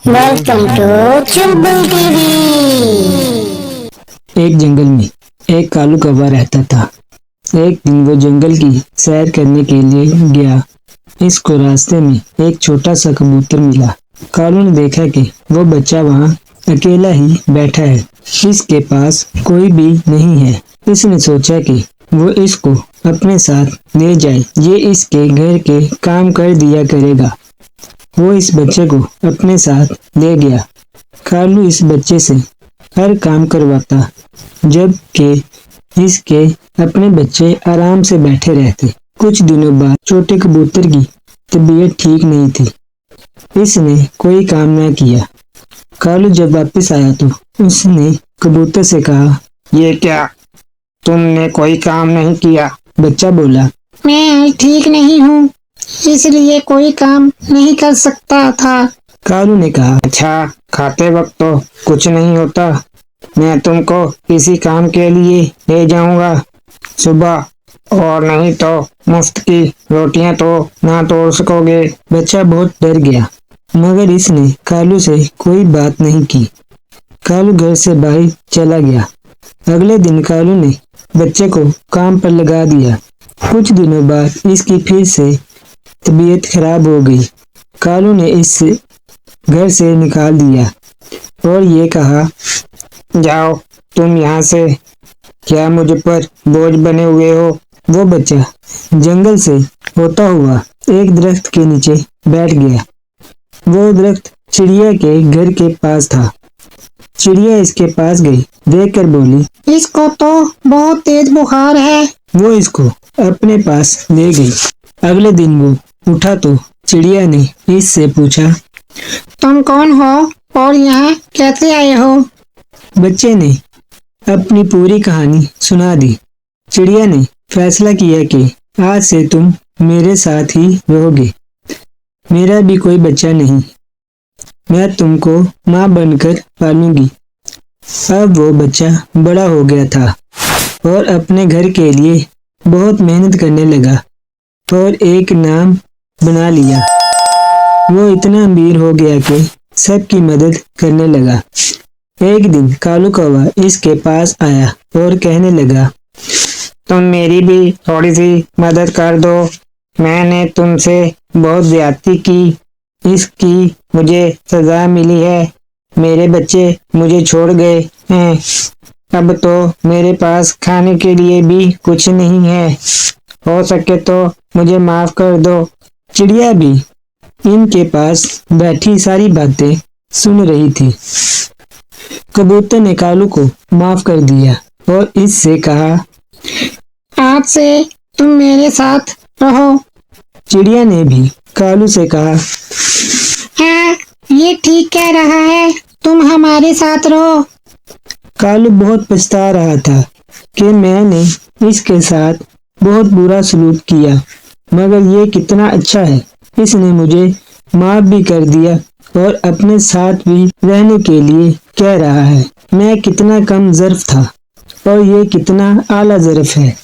Welcome to Chulbul TV. एक जंगल में एक कालू कौवा रहता था। एक दिन वो जंगल की सैर करने के लिए गया। इसको रास्ते में एक छोटा सा कबूतर मिला। कालू ने देखा कि वो बच्चा वहाँ अकेला ही बैठा है, इसके पास कोई भी नहीं है। इसने सोचा कि वो इसको अपने साथ ले जाए, ये इसके घर के काम कर दिया करेगा। वो इस बच्चे को अपने साथ ले गया। कालू इस बच्चे से हर काम करवाता, जबकि इसके अपने बच्चे आराम से बैठे रहते। कुछ दिनों बाद छोटे कबूतर की तबीयत ठीक नहीं थी। इसने कोई काम न किया। कालू जब वापस आया तो उसने कबूतर से कहा, ये क्या, तुमने कोई काम नहीं किया? बच्चा बोला, मैं ठीक नहीं हूँ, इसलिए कोई काम नहीं कर सकता था। कालू ने कहा, अच्छा, खाते वक्त तो कुछ नहीं होता। मैं तुमको किसी काम के लिए ले जाऊंगा सुबह, और नहीं तो मुफ्त की रोटियां तो ना तोड़ सकोगे। बच्चा बहुत डर गया, मगर इसने कालू से कोई बात नहीं की। कालू घर से बाहर चला गया। अगले दिन कालू ने बच्चे को काम पर लगा दिया। कुछ दिनों बाद इसकी फिर से तबीयत खराब हो गई। कालू ने इसे घर से निकाल दिया और ये कहा, जाओ तुम यहाँ से, क्या मुझ पर बोझ बने हुए हो? वो बच्चा जंगल से होता हुआ एक दरख्त के नीचे बैठ गया। वो दरख्त चिड़िया के घर के पास था। चिड़िया इसके पास गई, देखकर बोली, इसको तो बहुत तेज बुखार है। वो इसको अपने पास ले गई। अगले दिन वो उठा तो चिड़िया ने इससे पूछा, तुम कौन हो और यहाँ कैसे आए हो? बच्चे ने अपनी पूरी कहानी सुना दी। चिड़िया ने फैसला किया कि आज से तुम मेरे साथ ही रहोगे। मेरा भी कोई बच्चा नहीं, मैं तुमको माँ बनकर पालूंगी। अब वो बच्चा बड़ा हो गया था और अपने घर के लिए बहुत मेहनत करने लगा और एक नाम बना लिया। वो इतना अमीर हो गया कि सबकी मदद करने लगा। एक दिन कालू कौवा इसके पास आया और कहने लगा, तुम मेरी भी थोड़ी सी मदद कर दो। मैंने तुमसे बहुत ज्यादती की, इसकी मुझे सजा मिली है। मेरे बच्चे मुझे छोड़ गए हैं। अब तो मेरे पास खाने के लिए भी कुछ नहीं है। हो सके तो मुझे माफ कर दो। चिड़िया भी इनके पास बैठी सारी बातें सुन रही थी। कबूतर ने कालू को माफ कर दिया और इससे कहा, आज से तुम मेरे साथ रहो। चिड़िया ने भी कालू से कहा, हाँ, ये ठीक कह रहा है, तुम हमारे साथ रहो। कालू बहुत पछता रहा था कि मैंने इसके साथ बहुत बुरा सलूक किया, मगर ये कितना अच्छा है, इसने मुझे माफ भी कर दिया और अपने साथ भी रहने के लिए कह रहा है। मैं कितना कम ज़र्फ था और ये कितना आला ज़र्फ है।